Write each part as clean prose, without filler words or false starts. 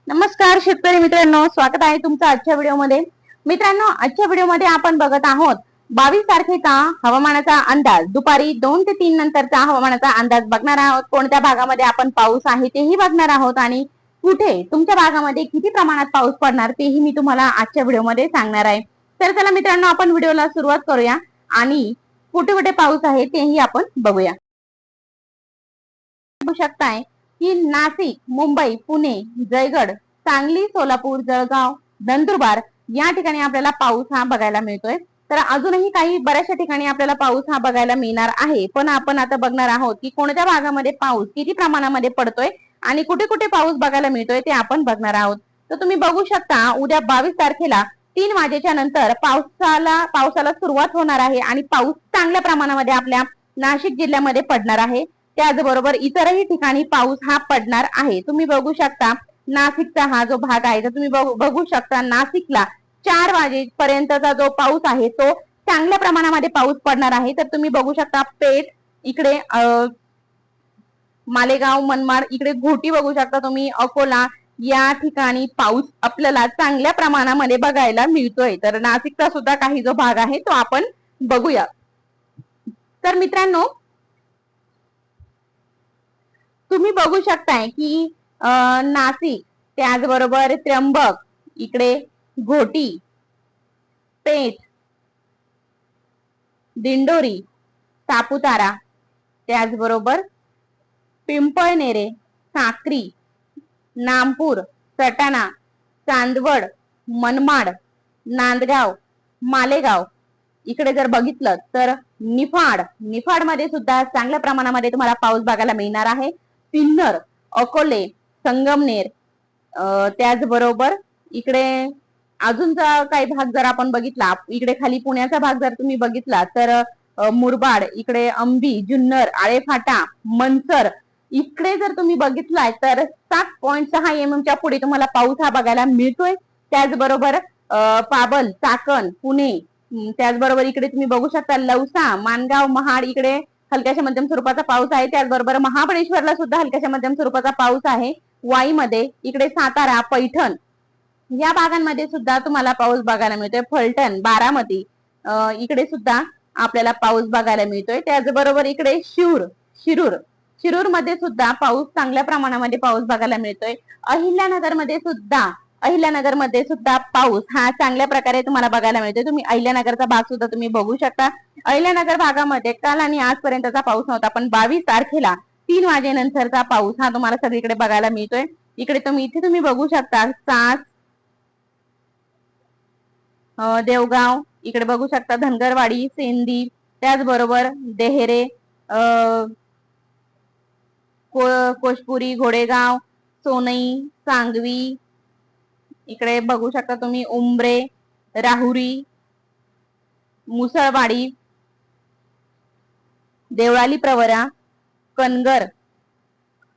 नमस्कार शेतकरी मित्रांनो, स्वागत आहे तुमचं आजच्या व्हिडिओमध्ये। मित्रांनो, आजच्या व्हिडिओमध्ये आपण बघत आहोत 22 तारखेचा हवामानाचा अंदाज। दुपारी 2 ते 3 नंतरचा हवामानाचा अंदाज बघणार आहोत। कोणत्या भागामध्ये आपण पाऊस आहे तेही बघणार आहोत आणि कुठे तुमच्या भागामध्ये किती प्रमाणात पाऊस पडणार तेही मी तुम्हाला आजच्या व्हिडिओमध्ये सांगणार आहे। तर चला मित्रांनो, आपण व्हिडिओला सुरुवात करूया आणि कुठे कुठे पाऊस आहे तेही आपण बघूया। बघू शकताय की नाशिक, मुंबई, पुणे, जयगड, सांगली, सोलापूर, जळगाव, नंदुरबार या ठिकाणी आपल्याला पाऊस हा बघायला मिळतोय। तर अजूनही काही बऱ्याचशा ठिकाणी आपल्याला पाऊस हा बघायला मिळणार आहे, पण आपण आता बघणार आहोत की कोणत्या भागामध्ये पाऊस किती प्रमाणामध्ये पडतोय आणि कुठे कुठे पाऊस बघायला मिळतोय ते आपण बघणार आहोत। तर तुम्ही बघू शकता, उद्या 22 तारखेला 3 वाजेच्या नंतर पावसाला सुरुवात होणार आहे आणि पाऊस चांगल्या प्रमाणामध्ये आपल्या नाशिक जिल्ह्यामध्ये पडणार आहे। त्याचबरोबर इतरही ठिकाणी पाऊस हा पडणार आहे। तुम्ही बघू शकता नाशिकचा हा जो भाग आहे, तर तुम्ही बघू शकता नाशिकला 4 वाजेपर्यंतचा जो पाऊस आहे तो चांगल्या प्रमाणामध्ये पाऊस पडणार आहे। तर तुम्ही बघू शकता पेठ, इकडे मालेगाव, मनमाड, इकडे घोटी बघू शकता तुम्ही, अकोला या ठिकाणी पाऊस आपल्याला चांगल्या प्रमाणामध्ये बघायला मिळतोय। तर नाशिकचा सुद्धा काही जो भाग आहे तो आपण बघूया। तर मित्रांनो, तुम्ही बघू शकताय की नाशिक, त्याचबरोबर त्र्यंबक, इकडे घोटी, पेठ, दिंडोरी, सापुतारा, त्याचबरोबर पिंपळनेरे, साक्री, नामपूर, सटाणा, चांदवड, मनमाड, नांदगाव, मालेगाव, इकडे जर बघितलं तर निफाड मध्ये सुद्धा चांगल्या प्रमाणामध्ये तुम्हाला पाऊस बघायला मिळणार आहे। सिन्नर, अकोले, संगमनेर, त्याचबरोबर इकडे अजूनचा काही भाग जर आपण बघितला, इकडे खाली पुण्याचा भाग जर तुम्ही बघितला तर मुरबाड, इकडे अंबी, जुन्नर, आळेफाटा, मनसर, इकडे जर तुम्ही बघितलाय तर 7.6 mm च्या पुढे तुम्हाला पाऊस हा बघायला मिळतोय। त्याचबरोबर पाबल, चाकण, पुणे, त्याचबरोबर इकडे तुम्ही बघू शकता लवसा, मानगाव, महाड, इकडे हलक्याशा मध्यम स्वरूपाचा पाऊस आहे। त्याचबरोबर महाबळेश्वरला सुद्धा हलक्याशा मध्यम स्वरूपाचा पाऊस आहे। वाईमध्ये, इकडे सातारा, पैठण या भागांमध्ये सुद्धा तुम्हाला पाऊस बघायला मिळतोय। फलटण, बारामती, इकडे सुद्धा आपल्याला पाऊस बघायला मिळतोय। त्याचबरोबर इकडे शिरूर मध्ये सुद्धा पाऊस चांगल्या प्रमाणामध्ये पाऊस बघायला मिळतोय। अहिल्यानगरमध्ये सुद्धा पाऊस हा चांगल्या प्रकारे तुम्हाला बघायला मिळतोय। तुम्ही अहिल्यानगरचा भाग सुद्धा तुम्ही बघू शकता। अहिल्यानगर भागामध्ये काल आणि आजपर्यंतचा पाऊस नव्हता, पण 22 तारखेला 3 वाजेनंतरचा पाऊस हा तुम्हाला सगळीकडे बघायला मिळतोय। इथे तुम्ही बघू शकता सास, देवगाव, इकडे बघू शकता धनगरवाडी, सेंदी, त्याचबरोबर देहेरे, कोशपुरी, घोडेगाव, सोनई, सांगवी, इकडे बघू शकता तुम्ही उंबरे, राहुरी, मुसळवाडी, देवळाली प्रवरा, कनगर,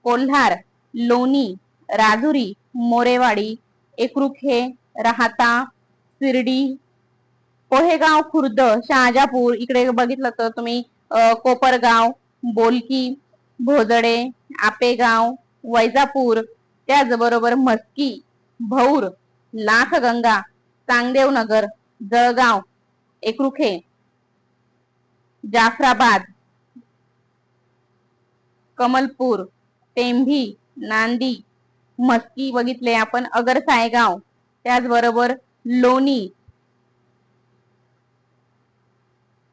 कोल्हार, लोणी, राजुरी, मोरेवाडी, एकरुखे, राहाता, शिर्डी, कोहेगाव, खुर्द, शहाजापूर, इकडे बघितलं तर तुम्ही कोपरगाव, बोलकी, भोजडे, आपेगाव, वैजापूर, त्याचबरोबर मस्की, भौर, लाखगंगा, चांगदेवनगर, जळगाव, एकरुखे, जाफराबाद, कमलपूर, टेंभी, नांदी, मस्की बघितले आपण, अगर सायगाव, त्याचबरोबर लोणी।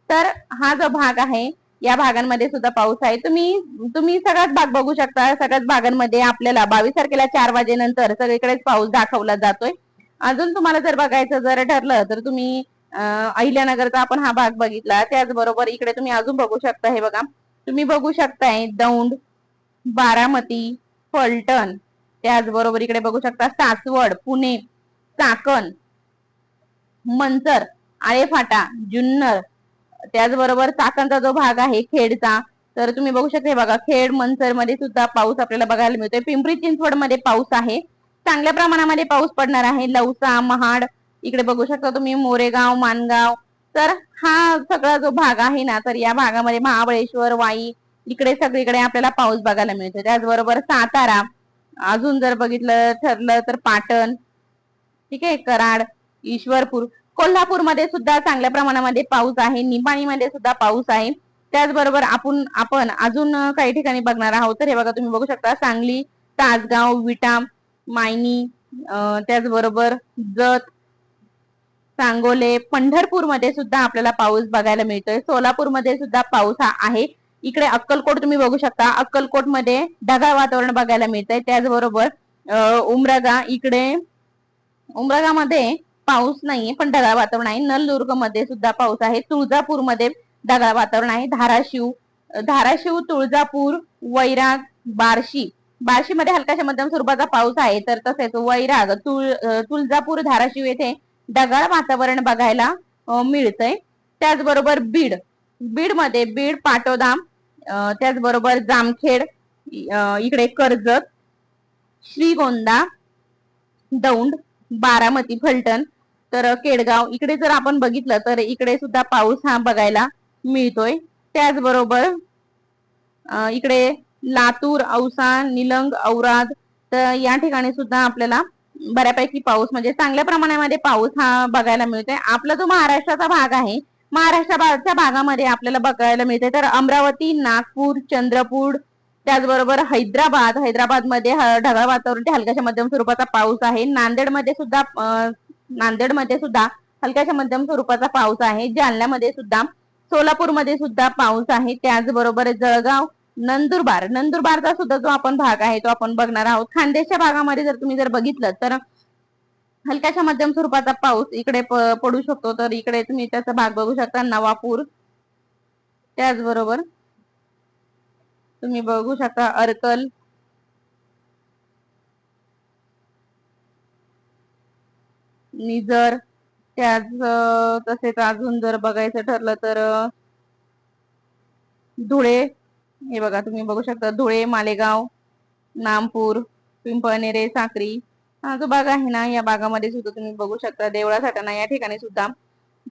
तर हा जो भाग आहे या भागांमध्ये सुद्धा पाऊस आहे। तुम्ही सगळ्याच भाग बघू शकता। सगळ्याच भागांमध्ये आपल्याला 22 तारखेला 4 वाजेनंतर सगळीकडेच पाऊस दाखवला जातोय। अजून तुम्हाला जर बघायचं जर ठरलं तर तुम्ही अहिल्यानगरचा आपण हा भाग बघितला। त्याचबरोबर इकडे तुम्ही अजून बघू शकता, हे बघा तुम्ही बघू शकताय दौंड, बारामती, फलटण, त्याचबरोबर इकडे बघू शकता सासवड, पुणे, चाकण, मनसर, आळेफाटा, जुन्नर, त्याचबरोबर चाकणचा जो भाग आहे खेडचा, तर तुम्ही बघू शकता, हे बघा खेड, मनसर मध्ये सुद्धा पाऊस आपल्याला बघायला मिळतोय। पिंपरी चिंचवड मध्ये पाऊस आहे, चांगल्या प्रमाणामध्ये पाऊस पडणार आहे। लवसा, महाड, इकडे बघू शकता तुम्ही मोरेगाव, मानगाव, तर हा सगळा जो भाग आहे ना, तर या भागामध्ये महाबळेश्वर, वाई, इकडे सगळीकडे आपल्याला पाऊस बघायला मिळतो। त्याचबरोबर सातारा, अजून जर बघितलं ठरलं तर पाटण, ठीक आहे, कराड, ईश्वरपूर, कोल्हापूरमध्ये सुद्धा चांगल्या प्रमाणामध्ये पाऊस आहे. निपाणीमध्ये सुद्धा पाऊस आहे. त्याचबरोबर आपण अजून काही ठिकाणी बघणार आहोत. तर हे बघा, तुम्ही बघू शकता सांगली, तासगाव, विटा, मायनी, त्याचबरोबर जत, सांगोले, पंढरपूरमध्ये सुद्धा आपल्याला पाऊस बघायला मिळतोय. सोलापूरमध्ये सुद्धा पाऊस हा आहे. इकडे अक्कलकोट तुम्ही बघू शकता, अक्कलकोटमध्ये ढगाळ वातावरण बघायला मिळतंय. त्याचबरोबर उमरगा, इकडे उमरगामध्ये पाऊस नाहीये पण ढगाळ वातावरण आहे. नलदुर्ग मध्ये सुद्धा पाऊस आहे. तुळजापूरमध्ये ढगाळ वातावरण आहे. धाराशिव, तुळजापूर, वैराग, बार्शीमध्ये हलकाशा मध्यम स्वरूपाचा पाऊस आहे. तर तसेच वैराग, तुळजापूर, धाराशिव येथे ढगाळ वातावरण बघायला मिळतंय. त्याचबरोबर बीडमध्ये पाटोदा, त्याचबरोबर जामखेड, इकडे कर्जत, श्रीगोंदा, दौंड, बारामती, फलटण, तर केडगाव, इकडे जर आपण बघितलं तर इकडे सुद्धा पाऊस हा बघायला मिळतोय. त्याचबरोबर इकडे लातूर, औसा, निलंग, औराद, तर या ठिकाणी सुद्धा आपल्याला बऱ्यापैकी पाऊस म्हणजे चांगल्या प्रमाणामध्ये पाऊस हा बघायला मिळतोय. आपला जो महाराष्ट्राचा भाग आहे, महाराष्ट्राच्या भागामध्ये आपल्याला बघायला मिळते तर अमरावती, नागपूर, चंद्रपूर, त्याचबरोबर हैदराबादमध्ये ढगाळ वातावरण ते हलक्याच्या मध्यम स्वरूपाचा पाऊस आहे. नांदेडमध्ये सुद्धा हलक्याच्या मध्यम स्वरूपाचा पाऊस आहे. जालन्यामध्ये सुद्धा, सोलापूरमध्ये सुद्धा पाऊस आहे. त्याचबरोबर जळगाव, नंदुरबारचा सुद्धा जो आपण भाग आहे तो आपण बघणार आहोत. खानदेशच्या भागामध्ये जर तुम्ही बघितलं तर हलक्याच्या मध्यम स्वरूपाचा पाऊस इकडे पडू शकतो. तर इकडे तुम्ही त्याचा भाग बघू शकता, नवापूर, त्याचबरोबर तुम्ही बघू शकता अर्कल, निजर, तसेच अजून जर बघायचं ठरलं तर धुळे, हे बघा तुम्ही बघू शकता धुळे, मालेगाव, नामपूर, पिंपळनेरे, साक्री हा जो भाग आहे ना, या भागामध्ये सुद्धा तुम्ही बघू शकता देवळा साठणा या ठिकाणी सुद्धा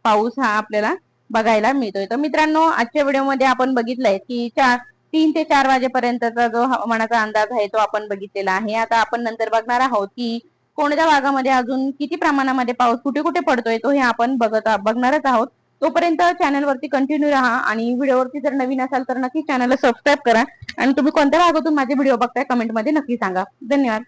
पाऊस हा आपल्याला बघायला मिळतोय. तर मित्रांनो, आजच्या व्हिडिओमध्ये आपण बघितलंय की 3 ते 4 वाजेपर्यंतचा जो हवामानाचा अंदाज आहे तो आपण बघितलेला आहे. आता आपण नंतर बघणार आहोत की कोणत्या भागामध्ये अजून किती प्रमाणामध्ये पाऊस कुठे कुठे पडतोय तो हे आपण बघणारच आहोत. तोपर्यंत चॅनलवरती कंटिन्यू राहा आणि व्हिडिओवरती जर नवीन असाल तर नक्की चॅनलला सबस्क्राईब करा आणि तुम्ही कोणत्या भागातून माझे व्हिडिओ बघताय कमेंटमध्ये नक्की सांगा. धन्यवाद.